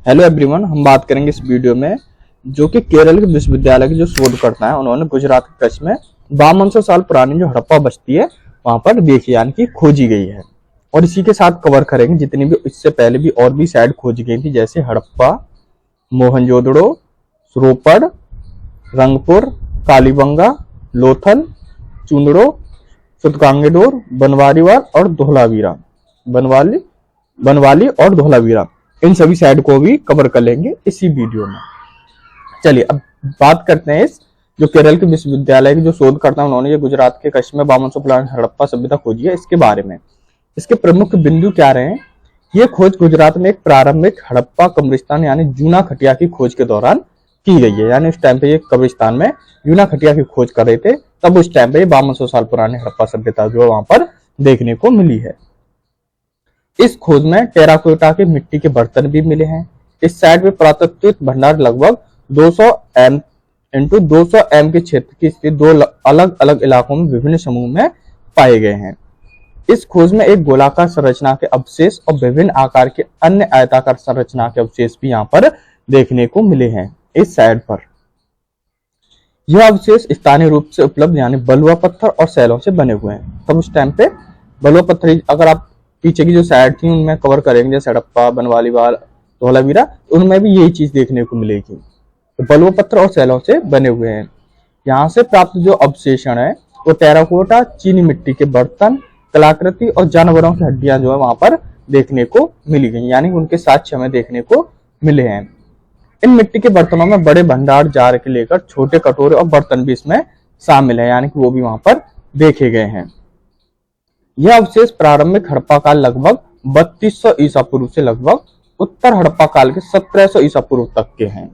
Hello everyone, हम बात करेंगे इस वीडियो में जो कि केरल के विश्वविद्यालय के जो शोधकर्ता हैं उन्होंने गुजरात के कच्छ में 5200 साल पुरानी जो हड़प्पा बस्ती है वहां पर देखी यानी कि खोजी गई है। और इसी के साथ कवर करेंगे जितनी भी इससे पहले भी और भी साइट खोजी गई थी, जैसे हड़प्पा, मोहनजोदड़ो, रोपड़, रंगपुर, कालीबंगा, लोथल, चूंदड़ो, सुतगांगेडोर, बनवारीवाल और धोलावीरा, बनवाली और धोलावीरा, इन सभी साइड को भी कवर कर लेंगे इसी वीडियो में। चलिए अब बात करते हैं इस जो केरल के विश्वविद्यालय के जो शोधकर्ता हैं उन्होंने ये गुजरात के कच्छ में 5200 पुरानी हड़प्पा सभ्यता खोजी है, इसके बारे में इसके प्रमुख बिंदु क्या रहे हैं। ये खोज गुजरात में एक प्रारंभिक हड़प्पा कब्रिस्तान यानी जूना खटिया की खोज के दौरान की गई है। यानी उस टाइम पे ये कब्रिस्तान में जूना खटिया की खोज कर रहे थे, तब उस टाइम पे 5200 साल पुरानी हड़प्पा सभ्यता जो है वहां पर देखने को मिली है। इस खोज में टेराकोटा के मिट्टी के बर्तन भी मिले हैं। इस साइट में पुरातत्विक भंडार लगभग 200 एम इंटू 200 एम के क्षेत्र की स्थित दो अलग अलग इलाकों में विभिन्न समूह में पाए गए हैं। इस खोज में एक गोलाकार संरचना के अवशेष और विभिन्न आकार के अन्य आयताकार संरचना के अवशेष भी यहाँ पर देखने को मिले हैं। इस साइट पर यह अवशेष स्थानीय रूप से उपलब्ध यानी बलुआ पत्थर और सैलों से बने हुए हैं। तब उस टाइम पे बलुआ पत्थर, अगर आप पीछे की जो साइड थी उनमें कवर करेंगे जैसे हड़प्पा, बनवालीवाल, धोलावीरा, उनमें भी यही चीज देखने को मिलेगी। तो बलुआ पत्थर और सैलों से बने हुए हैं। यहाँ से प्राप्त जो अवशेषण है वो टेराकोटा, चीनी मिट्टी के बर्तन, कलाकृति और जानवरों की हड्डियां जो है वहां पर देखने को मिली गई, यानी उनके साक्ष्य हमें देखने को मिले हैं। इन मिट्टी के बर्तनों में बड़े भंडार जार के लेकर छोटे कटोरे और बर्तन भी इसमें शामिल है, यानी कि वो भी वहां पर देखे गए हैं। यह अवशेष प्रारंभिक हड़प्पा काल लगभग 3200 ईसा पूर्व से लगभग उत्तर हड़प्पा काल के 1700 ईसा पूर्व तक के हैं।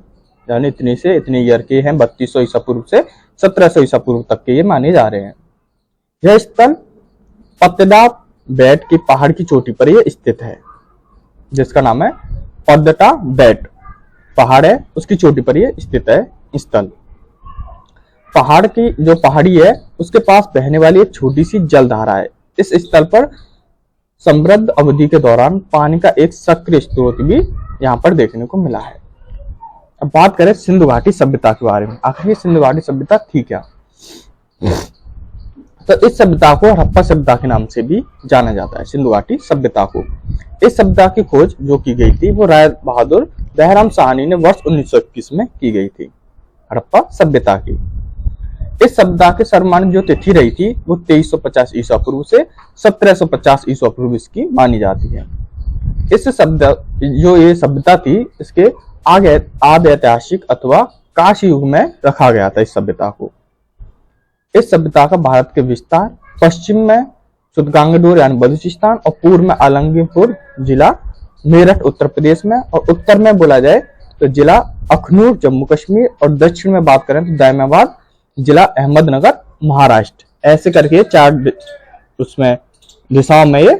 यानी इतने से इतने ईयर के हैं, 3200 ईसा पूर्व से 1700 ईसा पूर्व तक के ये माने जा रहे हैं। यह स्थल पत्तदा बेट की पहाड़ की चोटी पर यह स्थित है, जिसका नाम है पद्दटा बेट पहाड़ है, उसकी चोटी पर यह स्थित है स्थल। पहाड़ की जो पहाड़ी है उसके पास बहने वाली एक छोटी सी जलधारा है। इस स्थल पर समृद्ध अवधि के दौरान पानी का एक सक्रिय स्रोत भी यहाँ पर देखने को मिला है। अब बात करें सिंधु घाटी सभ्यता के बारे में। आखिर ये सिंधु घाटी सभ्यता थी क्या? तो इस सभ्यता को हड़प्पा सभ्यता के नाम से भी जाना जाता है, सिंधु घाटी सभ्यता को। इस सभ्यता की खोज जो की गई थी वो राय बहादुर दयाराम साहनी ने वर्ष 1921 में की गई थी हड़प्पा सभ्यता की। इस सभ्यता के सर्वमान्य जो तिथि रही थी वो 2350 ईसा पूर्व से 1750 ईसा पूर्व इसकी मानी जाती है। इस जो ये सभ्यता थी इसके आगे आदि ऐतिहासिक अथवा काश युग में रखा गया था इस सभ्यता को। इस सभ्यता का भारत के विस्तार पश्चिम में सुतगांगेडोर यानी बलूचिस्तान और पूर्व में आलमगीरपुर जिला मेरठ उत्तर प्रदेश में, और उत्तर में बोला जाए तो जिला अखनूर जम्मू कश्मीर, और दक्षिण में बात करें तो दायमाबाद जिला अहमदनगर महाराष्ट्र, ऐसे करके 4 उसमें दिशाओं में ये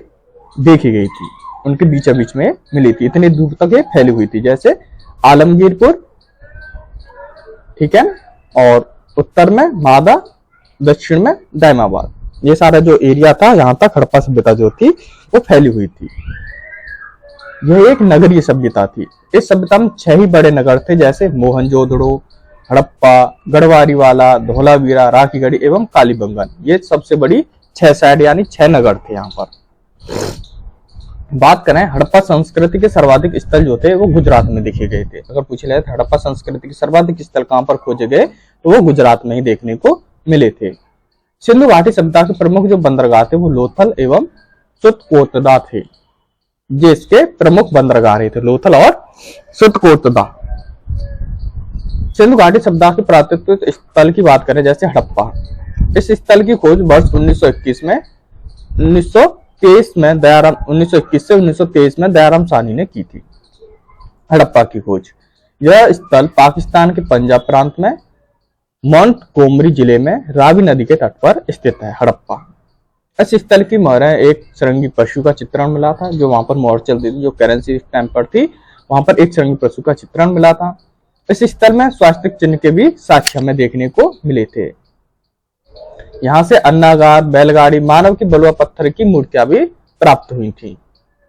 देखी गई थी, उनके बीचों बीच में मिली थी। इतनी दूर तक ये फैली हुई थी, जैसे आलमगीरपुर, ठीक है, और उत्तर में मादा, दक्षिण में दायमाबाद, ये सारा जो एरिया था यहाँ तक हड़प्पा सभ्यता जो थी वो फैली हुई थी। यह एक नगरीय सभ्यता थी। इस सभ्यता में 6 ही बड़े नगर थे, जैसे मोहनजोदड़ो, हड़प्पा, गढ़वारीवाला, धोलावीरा, राखीगढ़ी एवं कालीबंगन। ये सबसे बड़ी 6 साइड यानी 6 नगर थे यहाँ पर। बात करें हड़प्पा संस्कृति के सर्वाधिक स्थल जो थे वो गुजरात में देखे गए थे। अगर पूछे जाए तो हड़प्पा संस्कृति के सर्वाधिक स्थल कहां पर खोजे गए तो वो गुजरात में ही देखने को मिले थे। सिंधु घाटी सभ्यता के प्रमुख जो बंदरगाह थे वो लोथल एवं सुतकोतदा थे। ये इसके प्रमुख बंदरगाह रहे थे, लोथल और सुतकोतदा। सिंधु घाटी सभ्यता के पुरातत्विक स्थल की बात करें जैसे हड़प्पा, इस स्थल की खोज वर्ष 1921 से 1923 में दयाराम साहनी ने की थी हड़प्पा की खोज। यह स्थल पाकिस्तान के पंजाब प्रांत में मोंटगोमरी जिले में रावी नदी के तट पर स्थित है हड़प्पा। इस स्थल की मोहरें एक सरंगी पशु का चित्रण मिला था, जो वहां पर मोहर चलती थी, जो करेंसी स्टैंप पर थी, वहां पर एक सरंगी पशु का चित्रण मिला था। इस स्थल में स्वास्तिक चिन्ह के भी साक्ष्य हमें देखने को मिले थे। यहाँ से अन्नागार, बैलगाड़ी, मानव की बलुआ पत्थर की मूर्तियां भी प्राप्त हुई थी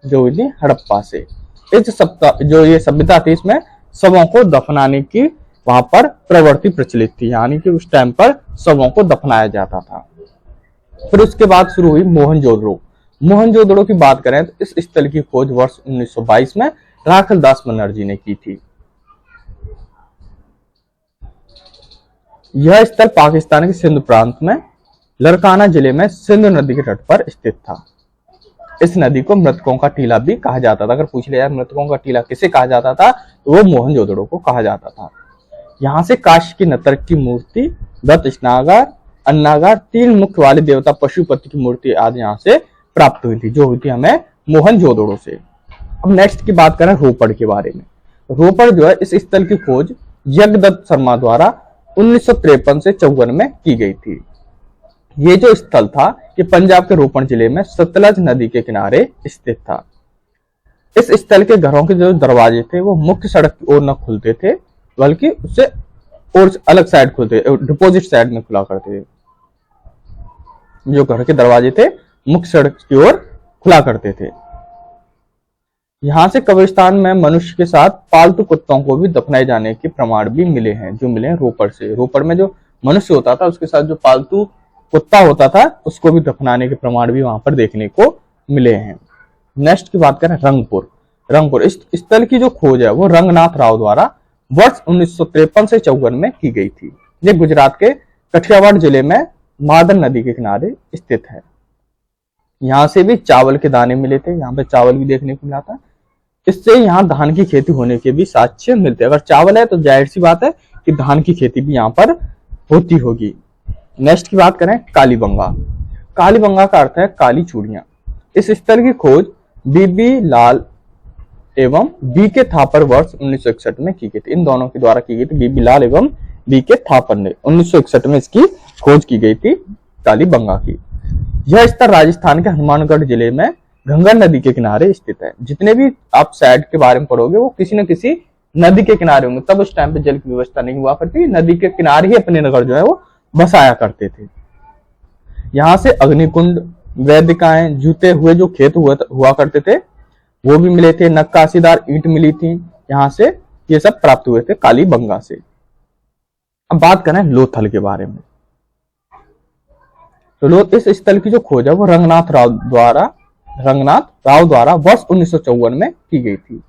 जो हुई थी हड़प्पा से। जो ये सभ्यता थी, इसमें शवों को दफनाने की वहां पर प्रवृत्ति प्रचलित थी, यानी कि उस टाइम पर शवों को दफनाया जाता था। फिर उसके बाद शुरू हुई मोहनजोदड़ो। मोहनजोदड़ो की बात करें तो इस स्थल की खोज वर्ष 1922 में राखल दास बनर्जी ने की थी। यह स्थल पाकिस्तान के सिंध प्रांत में लड़काना जिले में सिंधु नदी के तट पर स्थित था। इस नदी को मृतकों का टीला भी कहा जाता था। अगर पूछ लिया जाए मृतकों का टीला किसे कहा जाता था, तो वो मोहनजोदड़ो को कहा जाता था। यहाँ से काशी की नतर्क की मूर्ति, दत्त स्नागार, अन्नागार, 3 मुख्य वाले देवता पशुपति की मूर्ति आदि यहाँ से प्राप्त हुई थी, जो हुई थी हमें मोहनजोदड़ो से। अब नेक्स्ट की बात करें रोपड़ के बारे में। रोपड़ जो है, इस स्थल की खोज यज्ञदत्त शर्मा द्वारा 1953 से 54 में की गई थी। ये जो स्थल था कि पंजाब के रोपड़ जिले में सतलज नदी के किनारे स्थित था। इस स्थल के घरों के जो दरवाजे थे वो मुख्य सड़क की ओर न खुलते थे, बल्कि उससे और अलग साइड खुलते, डिपोजिट साइड में खुला करते थे। जो घर के दरवाजे थे मुख्य सड़क की ओर खुला करते थे। यहाँ से कब्रिस्तान में मनुष्य के साथ पालतू कुत्तों को भी दफनाए जाने के प्रमाण भी मिले हैं, जो मिले हैं रोपड़ से। रोपड़ में जो मनुष्य होता था उसके साथ जो पालतू कुत्ता होता था उसको भी दफनाने के प्रमाण भी वहां पर देखने को मिले हैं। नेक्स्ट की बात करें रंगपुर। रंगपुर इस स्थल की जो खोज है वो रंगनाथ राव द्वारा वर्ष 1953 से 54 में की गई थी। ये गुजरात के कठियावाड़ जिले में मादन नदी के किनारे स्थित है। यहाँ से भी चावल के दाने मिले थे, यहाँ पे चावल भी देखने को मिला था। इससे यहाँ धान की खेती होने के भी साक्ष्य मिलते हैं। अगर चावल है तो जाहिर सी बात है कि धान की खेती भी यहाँ पर होती होगी। नेक्स्ट की बात करें कालीबंगा। कालीबंगा का अर्थ है काली चूड़ियां। इस स्थल की खोज बीबी लाल एवं बी के थापर वर्ष 1961 में की गई थी। इन दोनों के द्वारा की गई थी, बीबी लाल एवं बी के थापर ने 1961 में इसकी खोज की गई थी कालीबंगा की। यह स्थल राजस्थान के हनुमानगढ़ जिले में गंगा नदी के किनारे स्थित है। जितने भी आप साइड के बारे में पढ़ोगे वो किसी न किसी नदी के किनारे होंगे। तब उस टाइम पे जल की व्यवस्था नहीं हुआ करती, नदी के किनारे ही अपने नगर जो है वो बसाया करते थे। यहाँ से अग्निकुंड, वैदिकाएं, जूते हुए जो खेत हुआ करते थे वो भी मिले थे। नक्काशीदार ईंट मिली थी, यहाँ से ये सब प्राप्त हुए थे कालीबंगा से। अब बात करें लोथल के बारे में। तो इस स्थल की जो खोज है वो रंगनाथ राव द्वारा वर्ष 1954 में की गई थी।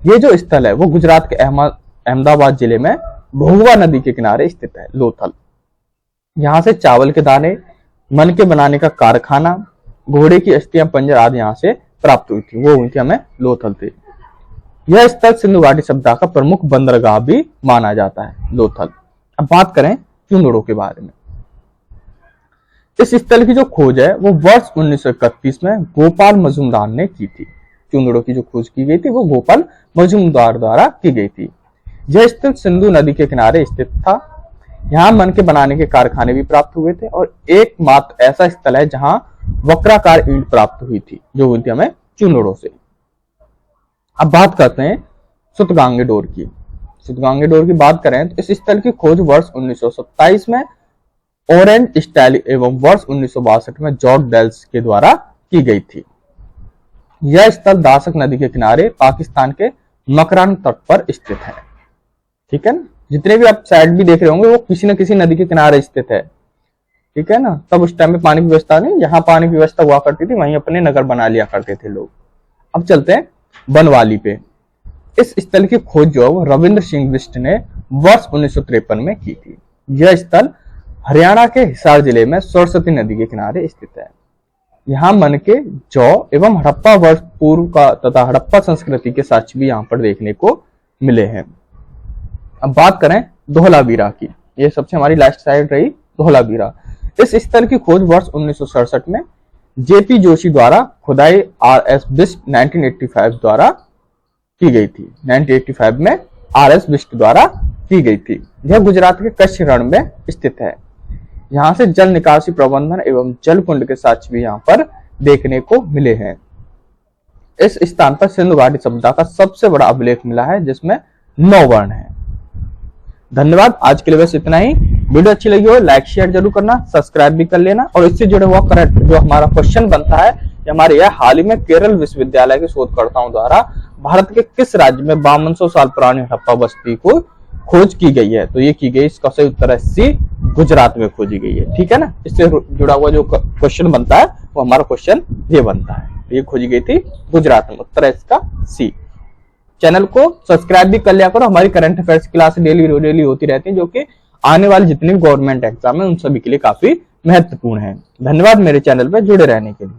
ये जो स्थल है वो गुजरात के अहमदाबाद जिले में भोगवा नदी के किनारे स्थित है लोथल। यहाँ से चावल के दाने, मन के बनाने का कारखाना, घोड़े की अस्थियां, पंजर आदि यहाँ से प्राप्त हुई थी, वो हुई थी हमें लोथल से। यह स्थल सिंधु घाटी सभ्यता का प्रमुख बंदरगाह भी माना जाता है लोथल। अब बात करें चुंदड़ों के बारे में। इस स्थल की जो खोज है वो वर्ष 1931 में गोपाल मजूमदार ने की थी। चुंदड़ों की जो खोज की गई थी वो गोपाल मजूमदार द्वारा की गई थी। यह स्थल सिंधु नदी के किनारे स्थित था। यहाँ मन के बनाने के कारखाने भी प्राप्त हुए थे और एकमात्र ऐसा स्थल है जहां वक्राकार ईंट प्राप्त हुई थी, जो हुई थी हमें चुंदड़ों से। अब बात करते हैं सुतगांगेडोर की। सुतगांगेडोर की बात करें तो इस स्थल की खोज वर्ष 1927 में ऑरेंज स्टाइल एवं वर्ष 1962 में जॉर्ज डेल्स के द्वारा की गई थी। यह स्थल दासक नदी के किनारे पाकिस्तान के मकरान तट पर स्थित है। ठीक है ना, जितने भी आप साइड भी देख रहे होंगे वो किसी न किसी नदी के किनारे स्थित है। ठीक है ना, तब उस टाइम में पानी की व्यवस्था नहीं, जहां पानी की व्यवस्था हुआ करती थी वहीं अपने नगर बना लिया करते थे लोग। अब चलते हैं बनवाली पे। इस स्थल की खोज जो है वो रविंद्र सिंह बिष्ट ने वर्ष 1953 में की थी। यह स्थल हरियाणा के हिसार जिले में सरस्वती नदी के किनारे स्थित है। यहाँ मन के जौ एवं हड़प्पा वर्ष पूर्व का तथा हड़प्पा संस्कृति के साक्ष्य भी यहाँ पर देखने को मिले हैं। अब बात करें धौलावीरा की। ये सबसे हमारी लास्ट साइड रही धौलावीरा। इस स्थल की खोज वर्ष 1967 में जेपी जोशी द्वारा खुदाई RS बिष्ट 1985 द्वारा की गई थी। 1985 में RS बिष्ट द्वारा की गई थी। यह गुजरात के कच्छ रण में स्थित है। यहाँ से जल निकासी प्रबंधन एवं जल कुंड के साक्ष्य भी यहाँ पर देखने को मिले हैं। इस स्थान पर सिंधु घाटी सभ्यता का सबसे बड़ा अभिलेख मिला है जिसमें 9 वर्ण है। धन्यवाद। आज के लिए बस इतना ही। वीडियो अच्छी लगी हो लाइक शेयर जरूर करना, सब्सक्राइब भी कर लेना। और इससे जुड़े हुआ करंट जो हमारा क्वेश्चन बनता है, हमारे यह हाल ही में केरल विश्वविद्यालय के शोधकर्ताओं द्वारा भारत के किस राज्य में 5200 साल पुरानी हड़प्पा बस्ती को खोज की गई है? तो ये की गई, इसका सही उत्तर है सी, गुजरात में खोजी गई है। ठीक है ना, इससे जुड़ा हुआ जो क्वेश्चन बनता है वो हमारा क्वेश्चन ये बनता है, ये खोजी गई थी गुजरात में, उत्तर है इसका सी। चैनल को सब्सक्राइब भी कर लिया करो, हमारी करंट अफेयर्स क्लास डेली होती रहती है, जो कि आने वाले जितने भी गवर्नमेंट एग्जाम है उन सभी के लिए काफी महत्वपूर्ण है। धन्यवाद मेरे चैनल पर जुड़े रहने के लिए।